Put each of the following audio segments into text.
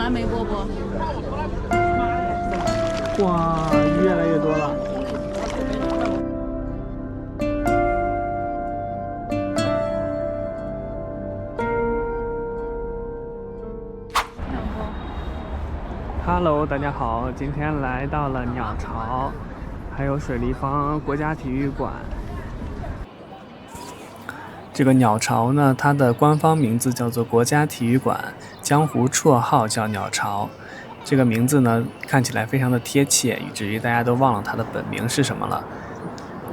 蓝莓饽饽。哇，越来越多了。Hello， 大家好，今天来到了鸟巢，还有水立方国家体育馆。这个鸟巢呢，它的官方名字叫做国家体育馆，江湖绰号叫鸟巢。这个名字呢，看起来非常的贴切，以至于大家都忘了它的本名是什么了。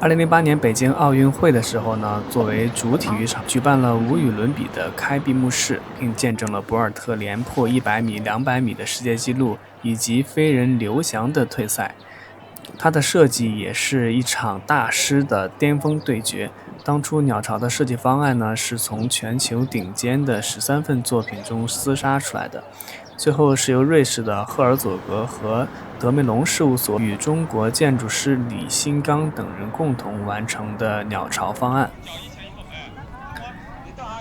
2008年北京奥运会的时候呢，作为主体育场，举办了无与伦比的开闭幕式，并见证了博尔特连破100米、200米的世界纪录，以及飞人刘翔的退赛。它的设计也是一场大师的巅峰对决。当初鸟巢的设计方案呢，是从全球顶尖的13份作品中厮杀出来的，最后是由瑞士的赫尔佐格和德梅隆事务所与中国建筑师李新刚等人共同完成的鸟巢方案。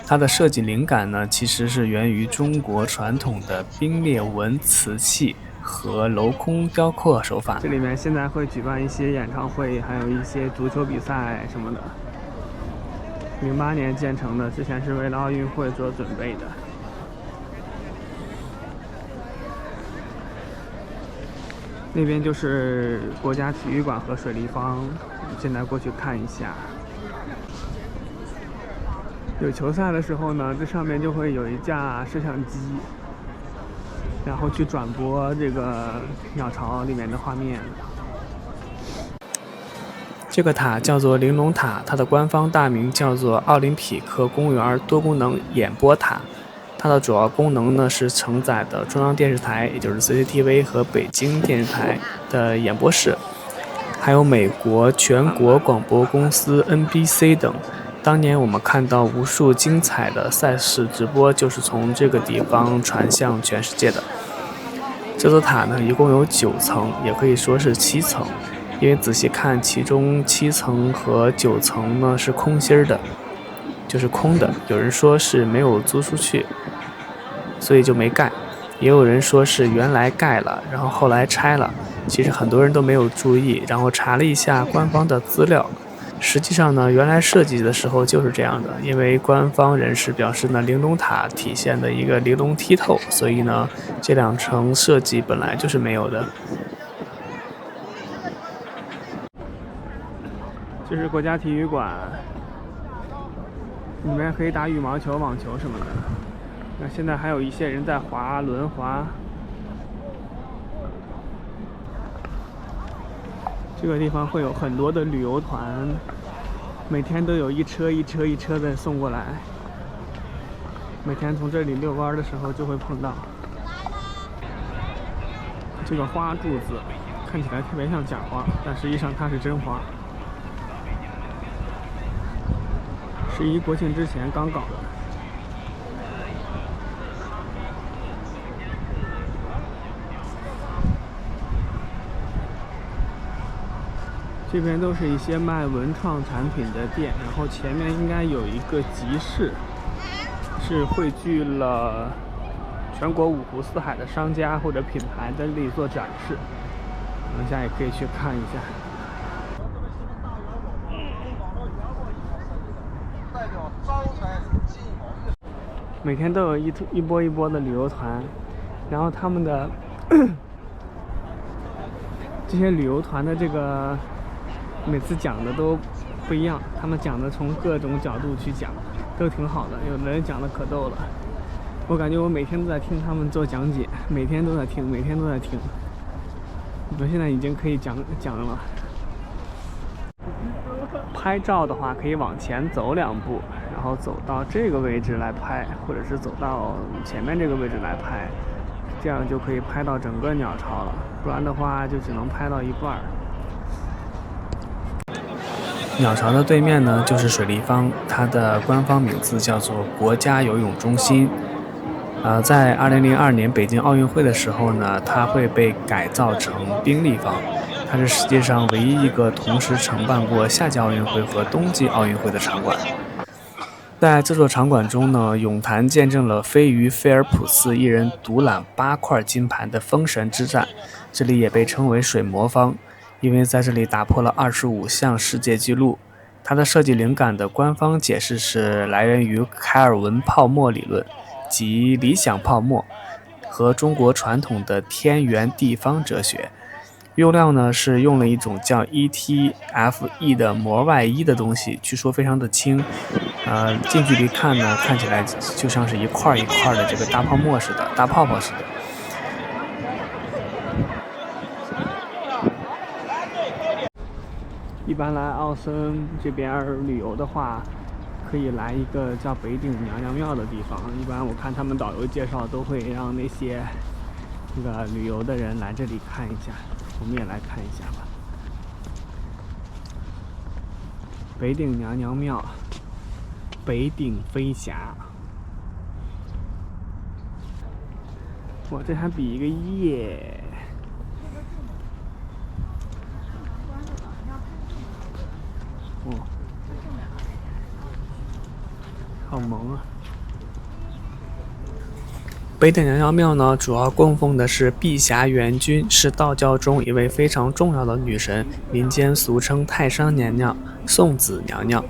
它的设计灵感呢，其实是源于中国传统的冰裂纹瓷器和镂空雕刻手法。这里面现在会举办一些演唱会，还有一些足球比赛什么的。08年建成的，之前是为了奥运会做准备的。那边就是国家体育馆和水立方，现在过去看一下。有球赛的时候呢，这上面就会有一架摄像机，然后去转播这个鸟巢里面的画面。这个塔叫做玲珑塔，它的官方大名叫做奥林匹克公园多功能演播塔。它的主要功能呢是承载的中央电视台，也就是 CCTV 和北京电视台的演播室，还有美国全国广播公司 NBC 等。当年我们看到无数精彩的赛事直播，就是从这个地方传向全世界的。这座塔呢，一共有9层，也可以说是7层，因为仔细看，其中7层和9层呢是空心的，就是空的。有人说是没有租出去，所以就没盖，也有人说是原来盖了，然后后来拆了。其实很多人都没有注意，然后查了一下官方的资料，实际上呢，原来设计的时候就是这样的，因为官方人士表示呢，玲珑塔体现的一个玲珑剔透，所以呢，这2层设计本来就是没有的。这是国家体育馆，里面可以打羽毛球、网球什么的。那现在还有一些人在滑轮滑。这个地方会有很多的旅游团，每天都有一车一车一车的送过来。每天从这里遛弯的时候就会碰到。这个花柱子看起来特别像假花，但实际上它是真花。11国庆之前刚搞的。这边都是一些卖文创产品的店，然后前面应该有一个集市，是汇聚了全国5湖4海的商家或者品牌在这里做展示，我们现在也可以去看一下。每天都有一波一波的旅游团，然后他们的这些旅游团的这个每次讲的都不一样，他们讲的从各种角度去讲，都挺好的。有的人讲的可逗了，我感觉我每天都在听他们做讲解，每天都在听。我现在已经可以讲了。拍照的话，可以往前走2步，然后走到这个位置来拍，或者是走到前面这个位置来拍，这样就可以拍到整个鸟巢了。不然的话，就只能拍到一半。鸟巢的对面呢，就是水立方，它的官方名字叫做国家游泳中心。在2002年北京奥运会的时候呢，它会被改造成冰立方。它是世界上唯一一个同时承办过夏季奥运会和冬季奥运会的场馆。在这座场馆中呢，咏坛见证了飞鱼菲尔普斯一人独揽8块金牌的封神之战，这里也被称为水魔方，因为在这里打破了25项世界纪录。它的设计灵感的官方解释是来源于开尔文泡沫理论，即理想泡沫和中国传统的天圆地方哲学。用料呢是用了一种叫 ETFE 的膜外衣的东西，据说非常的轻，近距离看呢，看起来就像是一块一块的这个大泡沫似的，大泡泡似的。一般来奥森这边旅游的话，可以来一个叫北顶娘娘庙的地方。一般我看他们导游介绍都会让那些旅游的人来这里看一下，我们也来看一下吧。北顶娘娘庙，北顶飞霞。哇，这还比一个耶！哦，好萌啊！北顶娘娘庙呢，主要供奉的是碧霞元君，是道教中一位非常重要的女神，民间俗称太上娘娘、送子娘娘。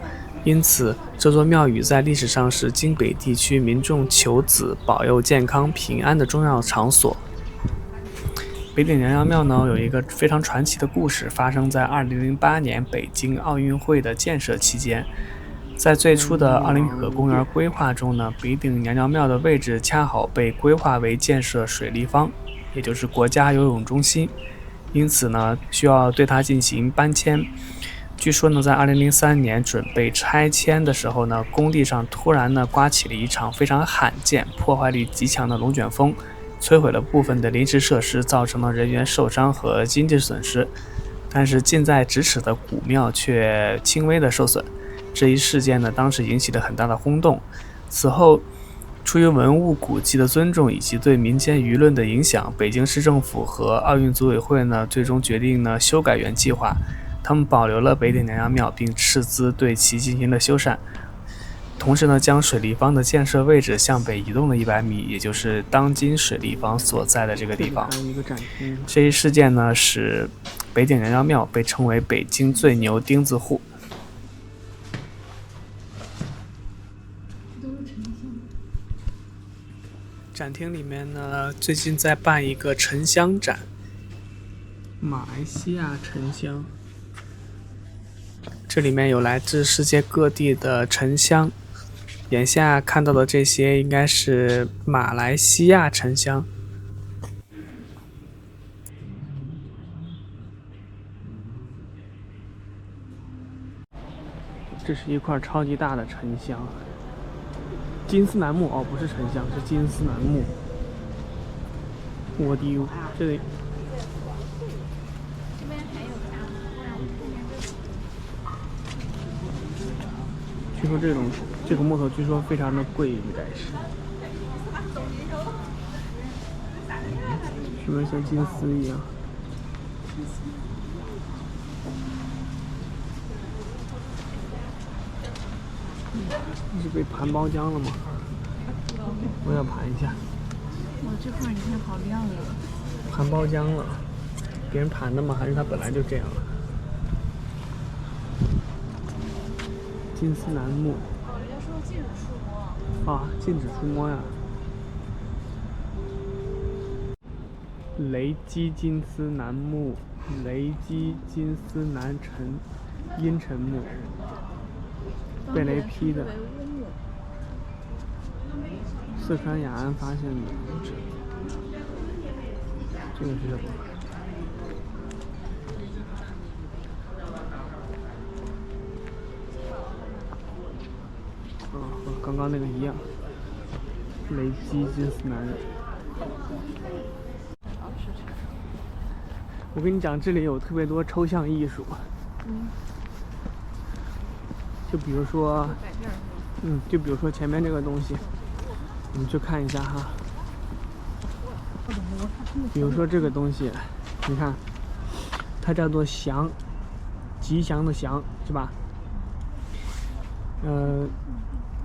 因此，这座庙宇在历史上是京北地区民众求子、保佑健康平安的重要场所。北顶娘娘庙呢，有一个非常传奇的故事，发生在2008年北京奥运会的建设期间。在最初的奥林匹克公园规划中呢，北顶娘娘庙的位置恰好被规划为建设水立方，也就是国家游泳中心，因此呢，需要对它进行搬迁。据说呢，在2003年准备拆迁的时候呢，工地上突然呢刮起了一场非常罕见、破坏力极强的龙卷风，摧毁了部分的临时设施，造成了人员受伤和经济损失。但是近在咫尺的古庙却轻微的受损。这一事件呢，当时引起了很大的轰动。此后，出于文物古迹的尊重以及对民间舆论的影响，北京市政府和奥运组委会呢，最终决定呢修改原计划。他们保留了北顶娘娘庙，并斥资对其进行了修缮。同时呢，将水立方的建设位置向北移动了100米，也就是当今水立方所在的这个地方。这一事件呢，使北顶娘娘庙被称为北京最牛钉子户。展厅里面呢，最近在办一个沉香展，马来西亚沉香。这里面有来自世界各地的沉香，眼下看到的这些应该是马来西亚沉香。这是一块超级大的沉香。金丝楠木哦，不是沉香，是金丝楠木。我的，这里据说这个木头据说非常的贵，应该是，是不是像金丝一样？你是被盘包浆了吗？我要盘一下。哇，这块你看好亮啊！盘包浆了，别人盘的吗？还是它本来就这样？金丝楠木。人家说禁止触摸。啊，禁止触摸呀。雷击金丝楠木，雷击金丝楠阴沉木。被雷劈的，四川雅安发现的，这个是什么？和刚刚那个一样，雷击金丝楠。我跟你讲，这里有特别多抽象艺术。就比如说，就比如说前面这个东西，你们去看一下哈。比如说这个东西，你看，它叫做祥，吉祥的祥，是吧？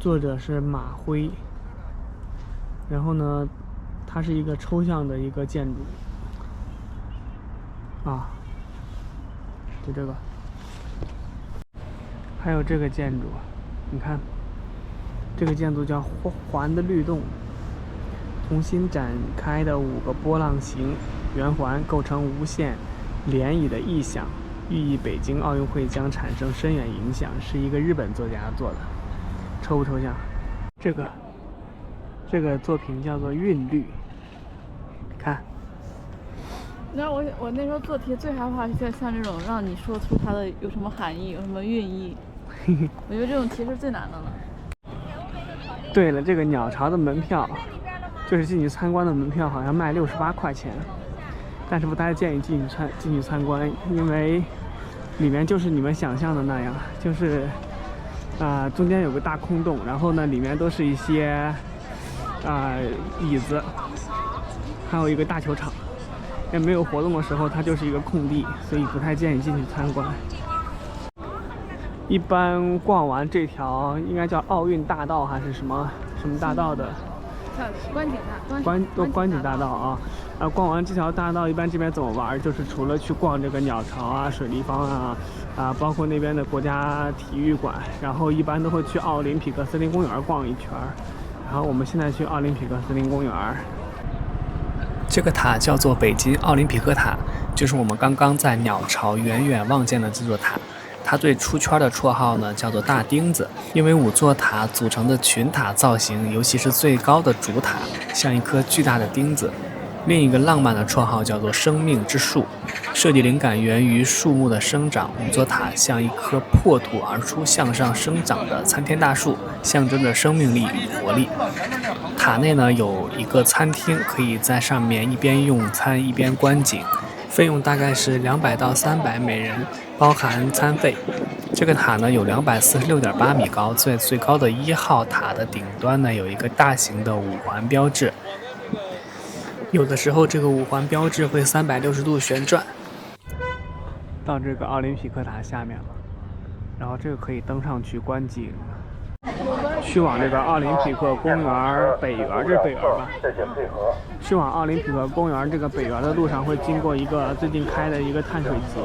作者是马辉。然后呢，它是一个抽象的一个建筑啊，就这个，还有这个建筑，你看，这个建筑叫环的律动，重新展开的5个波浪形圆环构成无限涟漪的意象，寓意北京奥运会将产生深远影响，是一个日本作家做的，抽不抽象？这个作品叫做韵律，看。你知道我那时候做题最害怕是像这种让你说出它的有什么含义，有什么寓意。我觉得这种题是最难的了。对了，这个鸟巢的门票，就是进去参观的门票，好像卖68块钱，但是不太建议进去参观，因为里面就是你们想象的那样，就是中间有个大空洞，然后呢里面都是一些椅子，还有一个大球场。也没有活动的时候，它就是一个空地，所以不太建议进去参观。一般逛完这条应该叫奥运大道还是什么大道的？观景大道啊。逛完这条大道，一般这边怎么玩？就是除了去逛这个鸟巢啊、水立方啊，包括那边的国家体育馆，然后一般都会去奥林匹克森林公园逛一圈。然后我们现在去奥林匹克森林公园。这个塔叫做北京奥林匹克塔，就是我们刚刚在鸟巢远远望见的这座塔。它最出圈的绰号呢叫做大钉子，因为5座塔组成的群塔造型，尤其是最高的主塔像一颗巨大的钉子。另一个浪漫的绰号叫做生命之树，设计灵感源于树木的生长。5座塔像一棵破土而出向上生长的参天大树，象征着生命力与活力。塔内呢有一个餐厅，可以在上面一边用餐一边观景，费用大概是200到300每人，包含餐费。这个塔呢有246.8米高，在最高的1号塔的顶端呢有一个大型的5环标志，有的时候这个5环标志会360度旋转。到这个奥林匹克塔下面了，然后这个可以登上去观景。去往这个奥林匹克公园北园，这是北园吧？去往奥林匹克公园这个北园的路上会经过一个最近开的一个碳水节，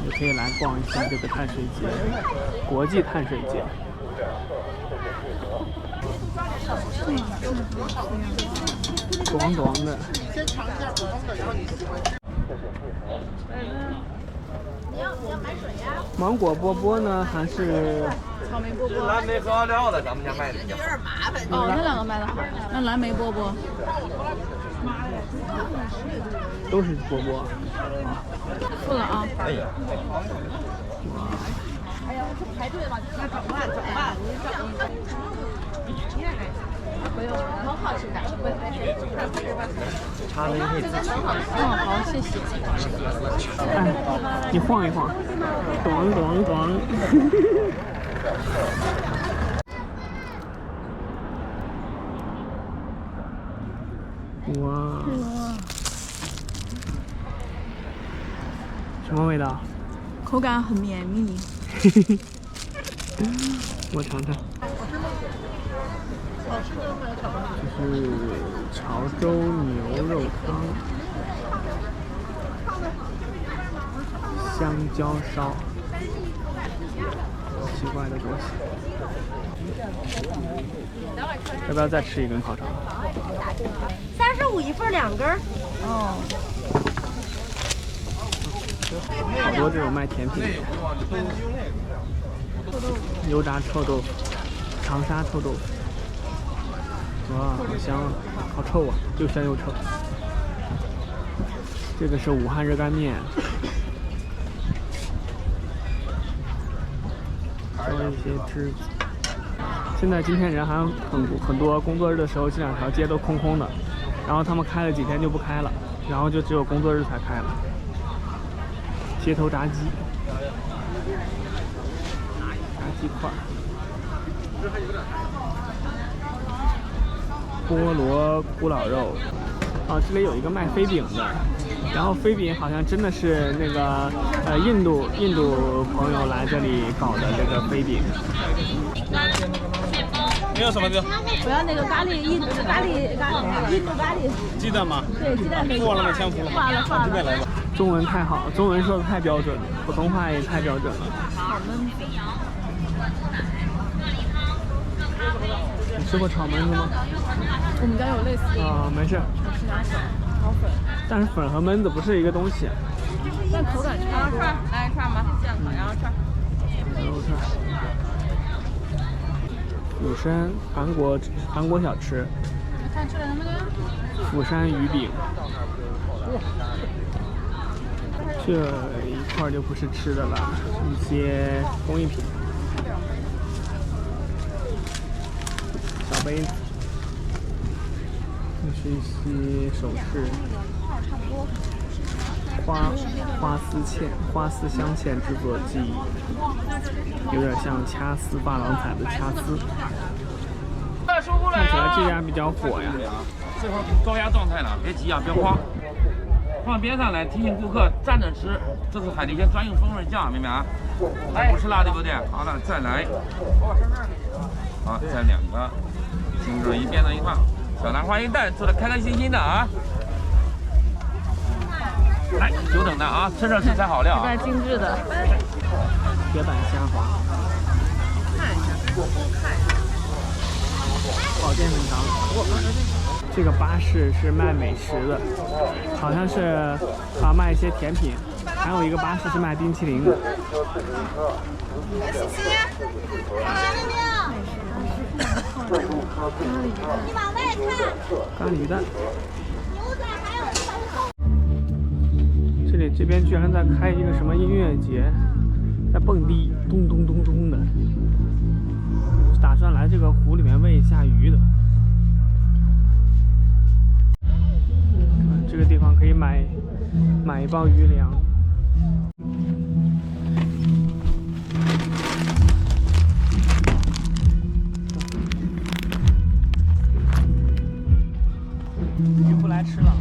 你可以来逛一下这个碳水节，国际碳水节。短短的。先尝一下普通的，然后你喜欢。你要买水呀？芒果波波呢，还是草莓波波？蓝莓和奥利奥的，咱们家卖的有点麻烦。哦，那2个卖的好，那蓝莓波波。都是波波。付了啊。可以。哎呀，这排队了，那整办。不用，很好吃的。茶的你可以自取。好，谢谢。你晃一晃，咚。哇！什么味道？口感很绵密。我尝尝。这是潮州牛肉汤，香蕉烧，奇怪的东西。要不要再吃一根烤肠？35一份，2根。哦。好多这种卖甜品的，油炸臭豆腐、长沙臭豆腐。哇，好香啊，好臭啊，又香又臭。这个是武汉热干面，还有一些汁子。现在今天人还很多，工作日的时候这2条街都空空的，然后他们开了几天就不开了，然后就只有工作日才开了。街头炸鸡，炸鸡块。菠萝咕老肉，这里有一个卖飞饼的，然后飞饼好像真的是那个印度朋友来这里搞的这个飞饼。你要什么的？我要那个咖喱印度咖喱。鸡蛋吗？对，鸡蛋没付完了没？先付了。挂了。这边来吧。中文太好，中文说的太标准了，普通话也太标准了。炒焖子。你吃过炒焖子吗？我们家有类似的。没事。我吃点粉，炒粉。但是粉和焖子不是一个东西。但口感差不多。来一串吧，酱烤羊肉串。羊肉串。釜山韩国小吃。看吃了什么呢？釜山鱼饼。这一块就不是吃的了，一些工艺品。小杯子，这是一些首饰，花丝镶嵌制作技艺，有点像掐丝珐琅彩的掐丝。看起来这家比较火呀。这会儿高压状态了，别急啊，别慌，放边上来提醒顾客站着吃。这是海底鲜专用风味酱，明白啊？不吃辣对不对？好了，再来。好，再2个，精致一边上一放，小兰花一蛋，做的开开心心的啊！来，久等的啊，吃这食材好料啊！这边精致的。铁板虾滑。看一下，保健很长。这个巴士是卖美食的，好像是卖一些甜品，还有一个巴士是卖冰淇淋的。你往外看。咖喱鱼蛋。这边居然在开一个什么音乐节，在蹦迪，咚咚咚咚的。我是打算来这个湖里面喂一下鱼的。这个地方可以买一包鱼粮。鱼不来吃了。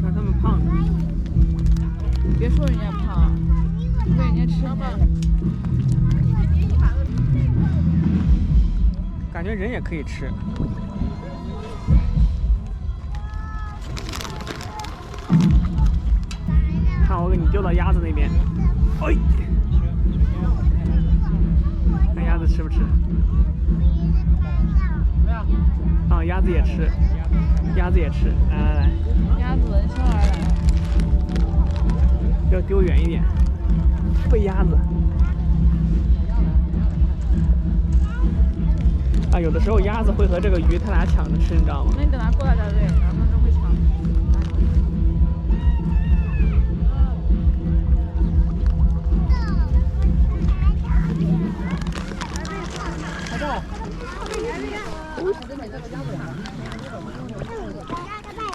看他们胖的。别说人家胖，被人家吃胖。感觉人也可以吃。看我给你丢到鸭子那边。哎，看鸭子吃不吃？鸭子也吃，鸭子也吃。来。鸭子闻香而来。要丢远一点，喂鸭子。有的时候鸭子会和这个鱼，它俩抢着吃，你知道吗？那你等它过来才对，然后它就会抢。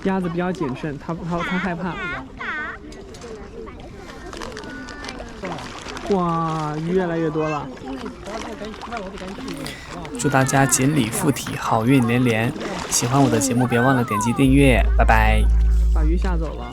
鸭子比较谨慎，它害怕。哇，鱼越来越多了。祝大家锦鲤附体，好运连连！喜欢我的节目，别忘了点击订阅，拜拜。把鱼吓走了。